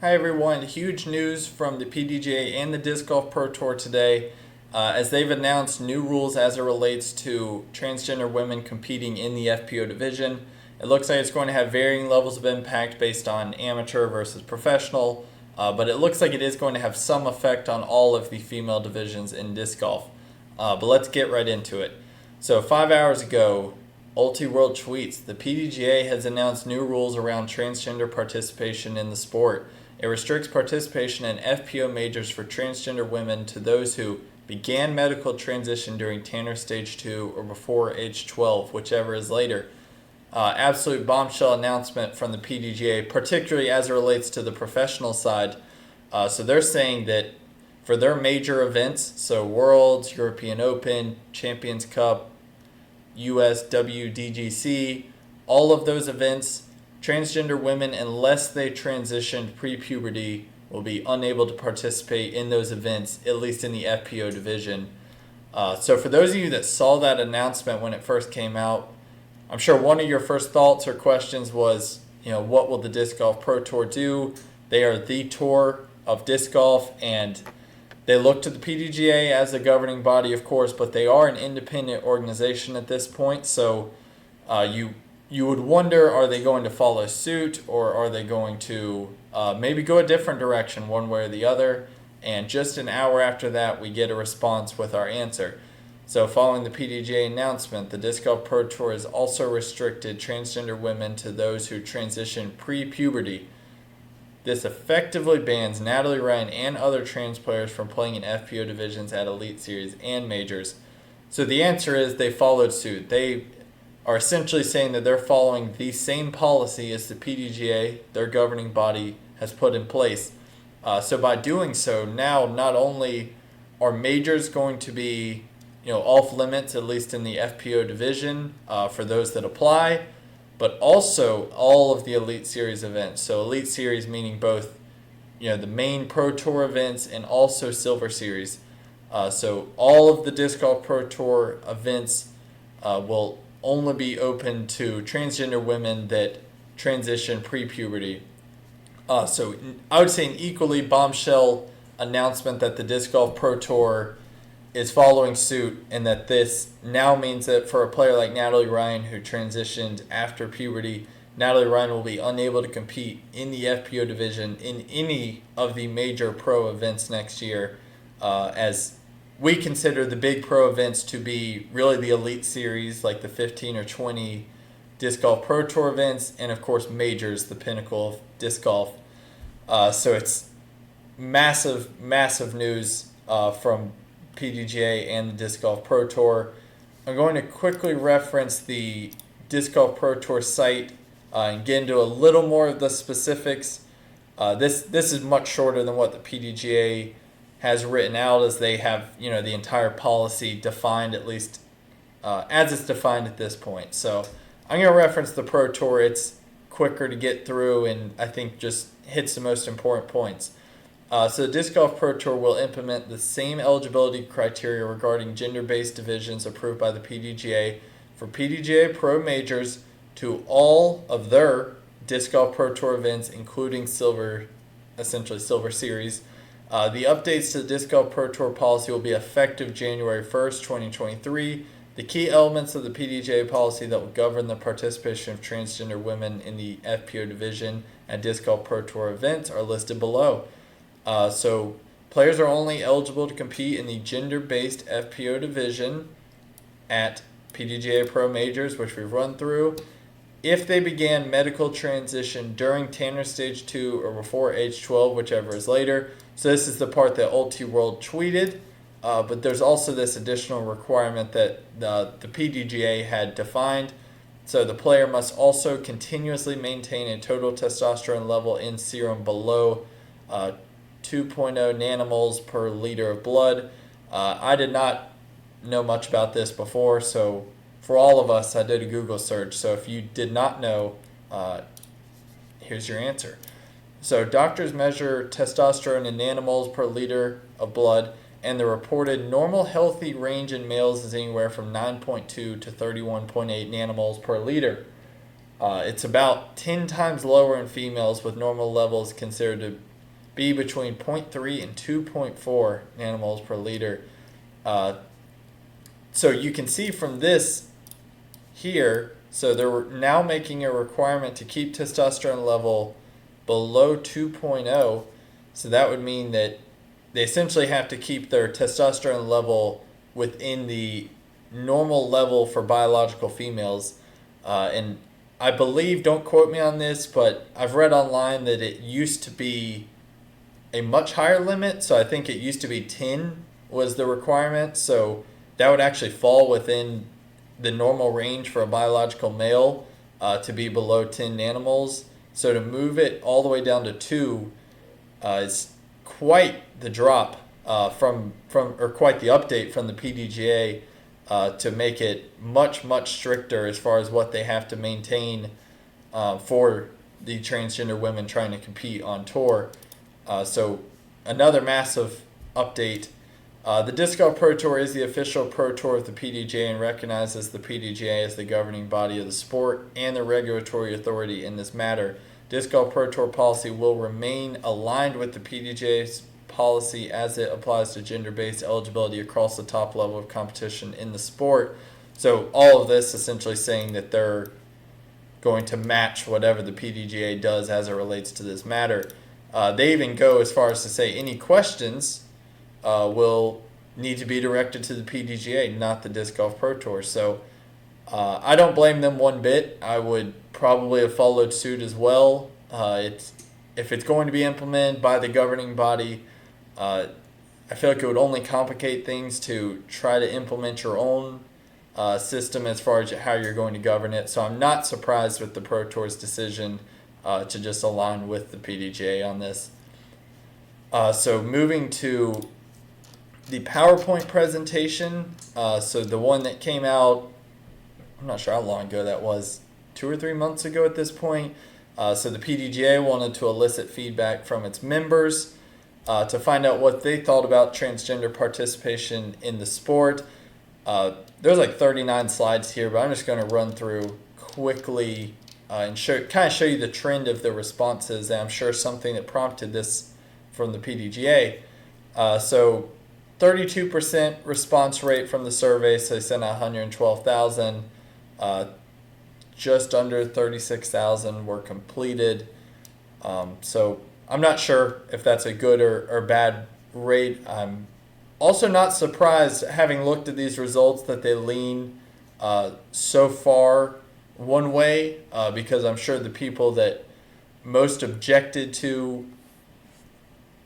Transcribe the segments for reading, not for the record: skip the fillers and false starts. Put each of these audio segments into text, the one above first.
Hi everyone, huge news from the PDGA and the Disc Golf Pro Tour today as they've announced new rules as it relates to transgender women competing in the FPO Division. It looks like it's going to have varying levels of impact based on amateur versus professional, but it looks like it is going to have some effect on all of the female divisions in disc golf. But let's get right into it. So 5 hours ago, UltiWorld tweets, the PDGA has announced new rules around transgender participation in the sport. It restricts participation in FPO majors for transgender women to those who began medical transition during Tanner Stage 2 or before age 12, whichever is later. Absolute bombshell announcement from the PDGA, particularly as it relates to the professional side. So they're saying that for their major events, so Worlds, European Open, Champions Cup, US WDGC, all of those events, transgender women, unless they transitioned pre-puberty, will be unable to participate in those events, at least in the FPO division. So for those of you that saw that announcement when it first came out, I'm sure one of your first thoughts or questions was, what will the Disc Golf Pro Tour do? They are the tour of disc golf, and they look to the PDGA as the governing body, of course, but they are an independent organization at this point. So you would wonder, are they going to follow suit, or are they going to maybe go a different direction one way or the other? And just an hour after that, we get a response with our answer. So following the PDGA announcement, the Disc Golf Pro Tour has also restricted transgender women to those who transition pre-puberty. This effectively bans Natalie Ryan and other trans players from playing in FPO divisions at Elite Series and Majors. So the answer is they followed suit. They are essentially saying that they're following the same policy as the PDGA, their governing body, has put in place. So by doing so, now not only are majors going to be off limits, at least in the FPO division, for those that apply, but also all of the Elite Series events. So Elite Series meaning both the main Pro Tour events and also Silver Series. So all of the Disc Golf Pro Tour events will only be open to transgender women that transition pre-puberty. So I would say an equally bombshell announcement that the Disc Golf Pro Tour is following suit, and that this now means that for a player like Natalie Ryan who transitioned after puberty, Natalie Ryan will be unable to compete in the FPO division in any of the major pro events next year, as we consider the big pro events to be really the Elite Series, like the 15 or 20 Disc Golf Pro Tour events, and of course majors, the pinnacle of disc golf. So it's massive, massive news from PDGA and the Disc Golf Pro Tour. I'm going to quickly reference the Disc Golf Pro Tour site and get into a little more of the specifics. This is much shorter than what the PDGA has written out, as they have the entire policy defined, at least as it's defined at this point. So I'm going to reference the Pro Tour. It's quicker to get through, and I think just hits the most important points. So the Disc Golf Pro Tour will implement the same eligibility criteria regarding gender-based divisions approved by the PDGA for PDGA Pro Majors to all of their Disc Golf Pro Tour events, including essentially Silver Series. The updates to the Disc Golf Pro Tour policy will be effective January 1st, 2023. The key elements of the PDGA policy that will govern the participation of transgender women in the FPO division at Disc Golf Pro Tour events are listed below. So players are only eligible to compete in the gender-based FPO division at PDGA Pro Majors, which we've run through, if they began medical transition during Tanner Stage 2 or before age 12, whichever is later. So this is the part that UltiWorld tweeted, but there's also this additional requirement that the PDGA had defined. So the player must also continuously maintain a total testosterone level in serum below 2.0 nanomoles per liter of blood. I did not know much about this before, so for all of us, I did a Google search. So if you did not know, here's your answer. So doctors measure testosterone in nanomoles per liter of blood, and the reported normal healthy range in males is anywhere from 9.2 to 31.8 nanomoles per liter. It's about 10 times lower in females, with normal levels considered to be between 0.3 and 2.4 nanomoles per liter. So you can see from this here, so they're now making a requirement to keep testosterone level below 2.0. So that would mean that they essentially have to keep their testosterone level within the normal level for biological females. And I believe, don't quote me on this, but I've read online that it used to be a much higher limit. So I think it used to be 10 was the requirement. So that would actually fall within the normal range for a biological male to be below 10 nanomoles. So to move it all the way down to 2 is quite the drop or quite the update from the PDGA to make it much, much stricter as far as what they have to maintain for the transgender women trying to compete on tour. So another massive update. The Disc Golf Pro Tour is the official pro tour of the PDGA and recognizes the PDGA as the governing body of the sport and the regulatory authority in this matter. Disc Golf Pro Tour policy will remain aligned with the PDGA's policy as it applies to gender-based eligibility across the top level of competition in the sport. So all of this essentially saying that they're going to match whatever the PDGA does as it relates to this matter. They even go as far as to say any questions will need to be directed to the PDGA, not the Disc Golf Pro Tour. So I don't blame them one bit. I would probably have followed suit as well. If it's going to be implemented by the governing body, I feel like it would only complicate things to try to implement your own system as far as how you're going to govern it. So I'm not surprised with the Pro Tour's decision to just align with the PDGA on this. So moving to the PowerPoint presentation, so the one that came out, I'm not sure how long ago that was, 2 or 3 months ago at this point. So the PDGA wanted to elicit feedback from its members to find out what they thought about transgender participation in the sport. There's like 39 slides here, but I'm just going to run through quickly and show you the trend of the responses. And I'm sure something that prompted this from the PDGA. So 32% response rate from the survey, so they sent out 112,000. Just under 36,000 were completed. So I'm not sure if that's a good or bad rate. I'm also not surprised, having looked at these results, that they lean so far one way, because I'm sure the people that most objected to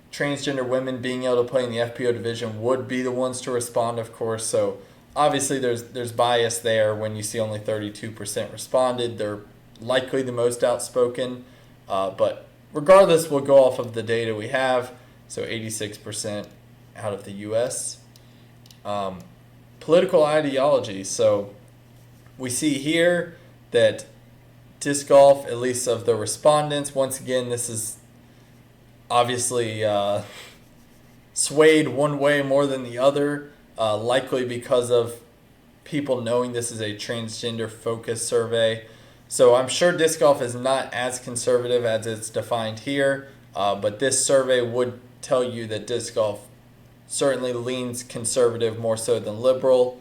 transgender women being able to play in the FPO division would be the ones to respond, of course. So obviously there's bias there when you see only 32% responded. They're likely the most outspoken, but regardless, we'll go off of the data we have. So 86% out of the U.S. Political ideology. So we see here that disc golf, at least of the respondents, once again, this is obviously swayed one way more than the other, likely because of people knowing this is a transgender-focused survey. So I'm sure disc golf is not as conservative as it's defined here, but this survey would tell you that disc golf certainly leans conservative more so than liberal.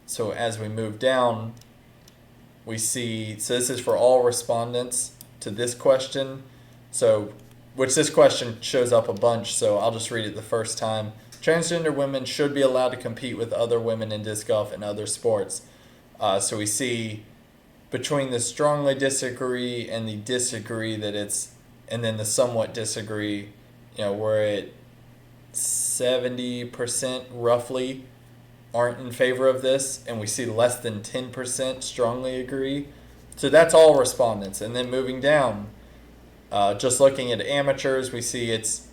So as we move down, we see, so this is for all respondents to this question, which this question shows up a bunch, so I'll just read it the first time. Transgender women should be allowed to compete with other women in disc golf and other sports. So we see between the strongly disagree and the disagree that it's, and then the somewhat disagree, we're at 70% roughly aren't in favor of this, and we see less than 10% strongly agree. So that's all respondents. And then moving down, just looking at amateurs, we see it's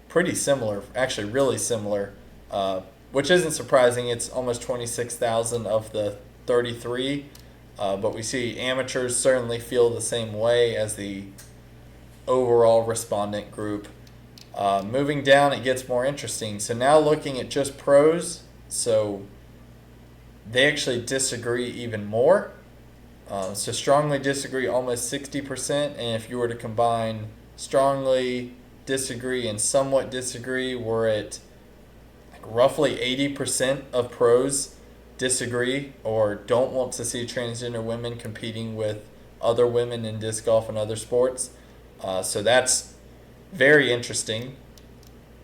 pretty similar, actually really similar, which isn't surprising. It's almost 26,000 of the 33, but we see amateurs certainly feel the same way as the overall respondent group. Moving down, it gets more interesting. So now looking at just pros, so they actually disagree even more. So strongly disagree almost 60%, and if you were to combine strongly disagree, and somewhat disagree. We're at like roughly 80% of pros disagree or don't want to see transgender women competing with other women in disc golf and other sports. So that's very interesting.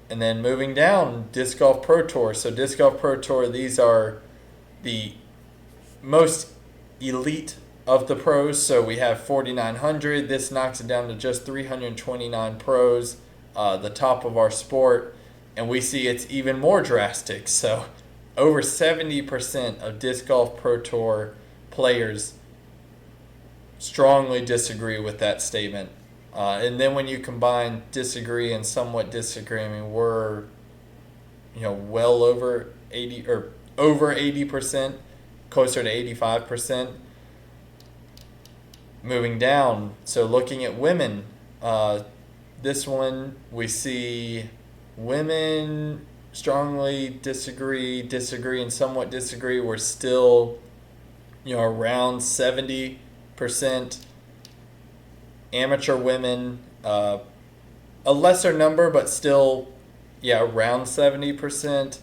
And then moving down, Disc Golf Pro Tour. So Disc Golf Pro Tour, these are the most elite of the pros. So we have 4,900. This knocks it down to just 329 pros, the top of our sport. And we see it's even more drastic. So over 70% of Disc Golf Pro Tour players strongly disagree with that statement. And then when you combine disagree and somewhat disagree, I mean, we're, well over 80 or over 80%, closer to 85%. Moving down, so looking at women, this one we see women strongly disagree, and somewhat disagree. We're still, around 70%. Amateur women, a lesser number, but still, around 70%.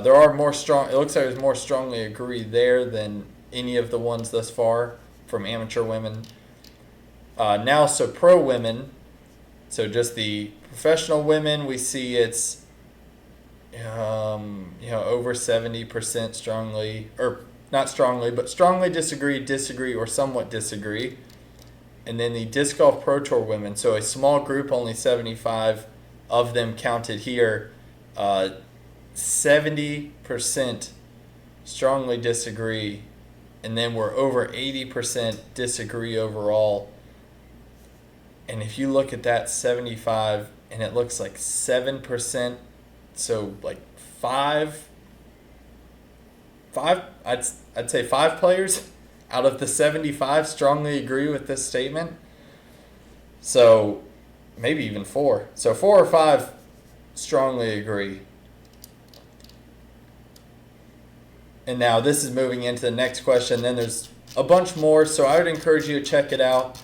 There are more strong. It looks like there's more strongly agree there than any of the ones thus far from amateur women. Now, so pro women, so just the professional women, we see it's, over 70% strongly, or not strongly, but strongly disagree, or somewhat disagree. And then the Disc Golf Pro Tour women, so a small group, only 75 of them counted here, 70% strongly disagree, and then we're over 80% disagree overall. And if you look at that 75, and it looks like 7%, so like five, I'd say 5 players out of the 75 strongly agree with this statement. So maybe even 4. So 4 or 5 strongly agree. And now this is moving into the next question. Then there's a bunch more, so I would encourage you to check it out,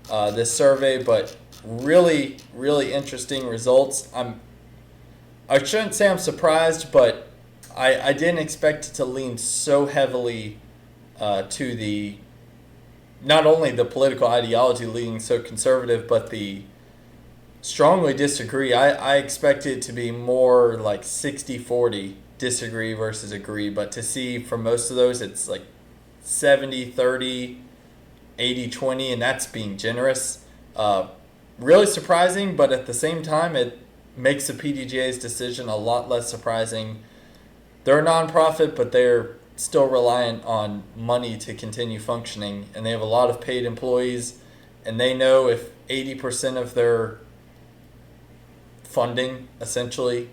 this survey. But really, really interesting results. I shouldn't say I'm surprised, but I didn't expect it to lean so heavily to the, not only the political ideology leaning so conservative, but the strongly disagree. I expected it to be more like 60-40 disagree versus agree, but to see from most of those it's like 70-30, 80-20, and that's being generous. Really surprising, but at the same time it makes the PDGA's decision a lot less surprising. They're a nonprofit, but they're still reliant on money to continue functioning, and they have a lot of paid employees, and they know if 80% of their funding essentially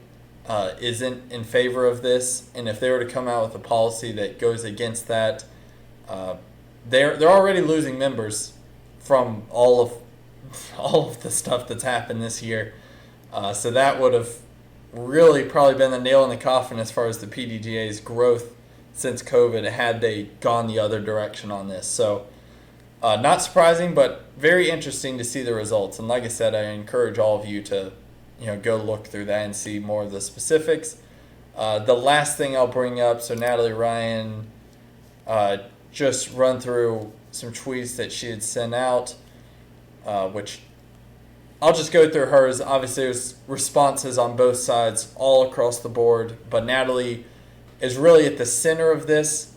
isn't in favor of this, and if they were to come out with a policy that goes against that, they're already losing members from all of the stuff that's happened this year. So that would have really probably been the nail in the coffin as far as the PDGA's growth since COVID, had they gone the other direction on this. So not surprising, but very interesting to see the results. And like I said, I encourage all of you to go look through that and see more of the specifics. The last thing I'll bring up, so Natalie Ryan just run through some tweets that she had sent out, which I'll just go through hers. Obviously, there's responses on both sides all across the board, but Natalie is really at the center of this,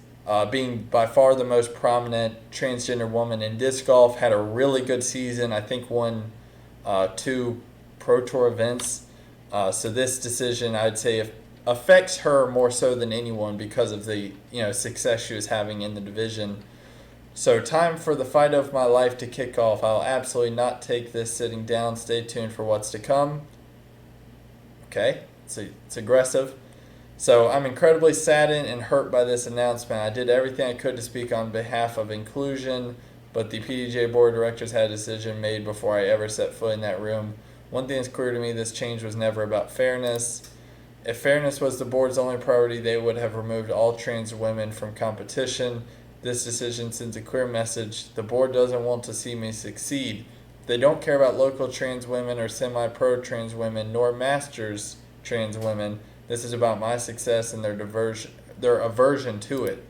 being by far the most prominent transgender woman in disc golf, had a really good season. I think won 2 Pro Tour events. So this decision, I'd say, affects her more so than anyone because of the success she was having in the division. So time for the fight of my life to kick off. I'll absolutely not take this sitting down. Stay tuned for what's to come. Okay, it's aggressive. So I'm incredibly saddened and hurt by this announcement. I did everything I could to speak on behalf of inclusion, but the PDGA Board of Directors had a decision made before I ever set foot in that room. One thing is clear to me, this change was never about fairness. If fairness was the board's only priority, they would have removed all trans women from competition. This decision sends a clear message. The board doesn't want to see me succeed. They don't care about local trans women or semi-pro trans women, nor masters trans women. This is about my success and their aversion to it.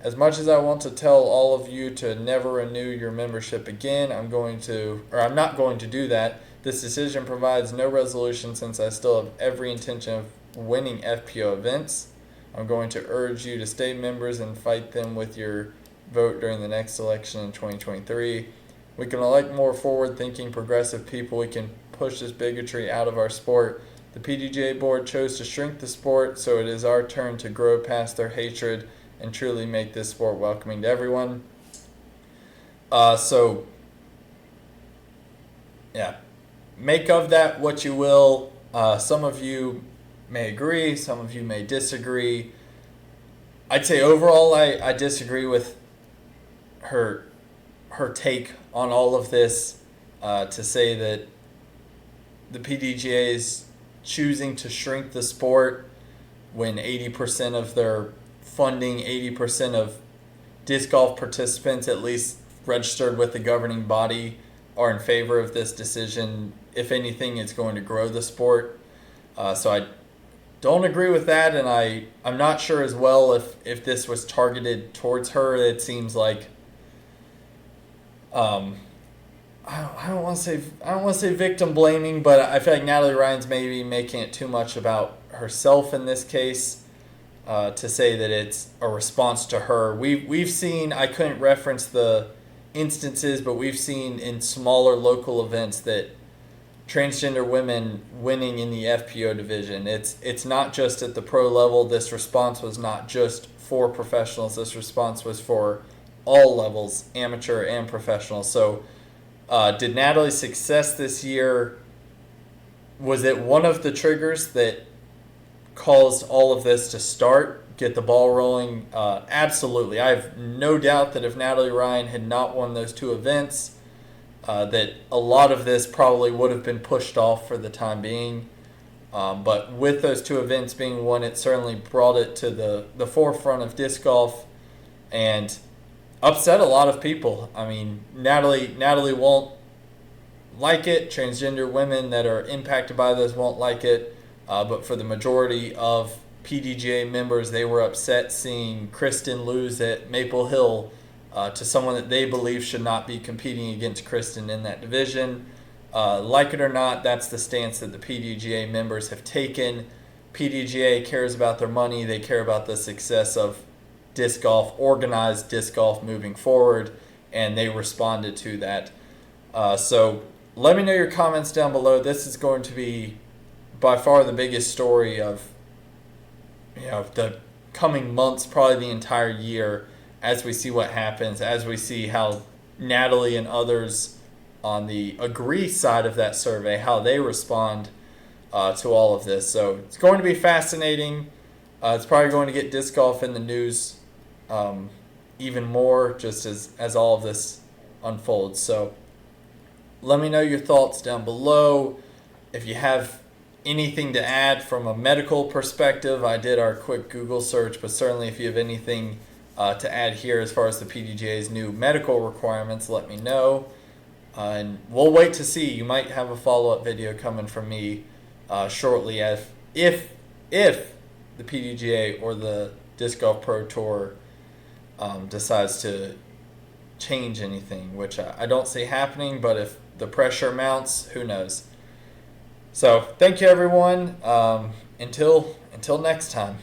As much as I want to tell all of you to never renew your membership again, I'm not going to do that. This decision provides no resolution since I still have every intention of winning FPO events. I'm going to urge you to stay members and fight them with your vote during the next election in 2023. We can elect more forward-thinking, progressive people. We can push this bigotry out of our sport. The PDGA board chose to shrink the sport, so it is our turn to grow past their hatred and truly make this sport welcoming to everyone. Make of that what you will. Some of you may agree, some of you may disagree. I'd say overall I disagree with her take on all of this, to say that the PDGA is choosing to shrink the sport when 80% of their funding, 80% of disc golf participants, at least registered with the governing body, are in favor of this decision. If anything, it's going to grow the sport. So I don't agree with that, and I'm not sure as well if this was targeted towards her. It seems like I don't want to say victim blaming, but I feel like Natalie Ryan's maybe making it too much about herself in this case, to say that it's a response to her. We've seen, I couldn't reference the instances, but we've seen in smaller local events that transgender women winning in the FPO division. It's not just at the pro level. This response was not just for professionals. This response was for all levels, amateur and professional. So did Natalie's success this year, was it one of the triggers that caused all of this to start, get the ball rolling? Absolutely. I have no doubt that if Natalie Ryan had not won those two events, that a lot of this probably would have been pushed off for the time being. But with those two events being won, it certainly brought it to the forefront of disc golf and upset a lot of people. I mean, Natalie won't like it. Transgender women that are impacted by this won't like it. But for the majority of PDGA members, they were upset seeing Kristen lose at Maple Hill to someone that they believe should not be competing against Kristen in that division. Like it or not, that's the stance that the PDGA members have taken. PDGA cares about their money. They care about the success of disc golf, organized disc golf moving forward, and they responded to that. So let me know your comments down below. This is going to be by far the biggest story of the coming months, probably the entire year, as we see what happens, as we see how Natalie and others on the agree side of that survey, how they respond to all of this. So it's going to be fascinating. It's probably going to get disc golf in the news even more just as all of this unfolds. So let me know your thoughts down below. If you have anything to add from a medical perspective, I did our quick Google search, but certainly if you have anything to add here as far as the PDGA's new medical requirements, let me know. And we'll wait to see. You might have a follow-up video coming from me shortly if the PDGA or the Disc Golf Pro Tour decides to change anything, which I don't see happening, but if the pressure mounts, who knows. So thank you, everyone. Until next time.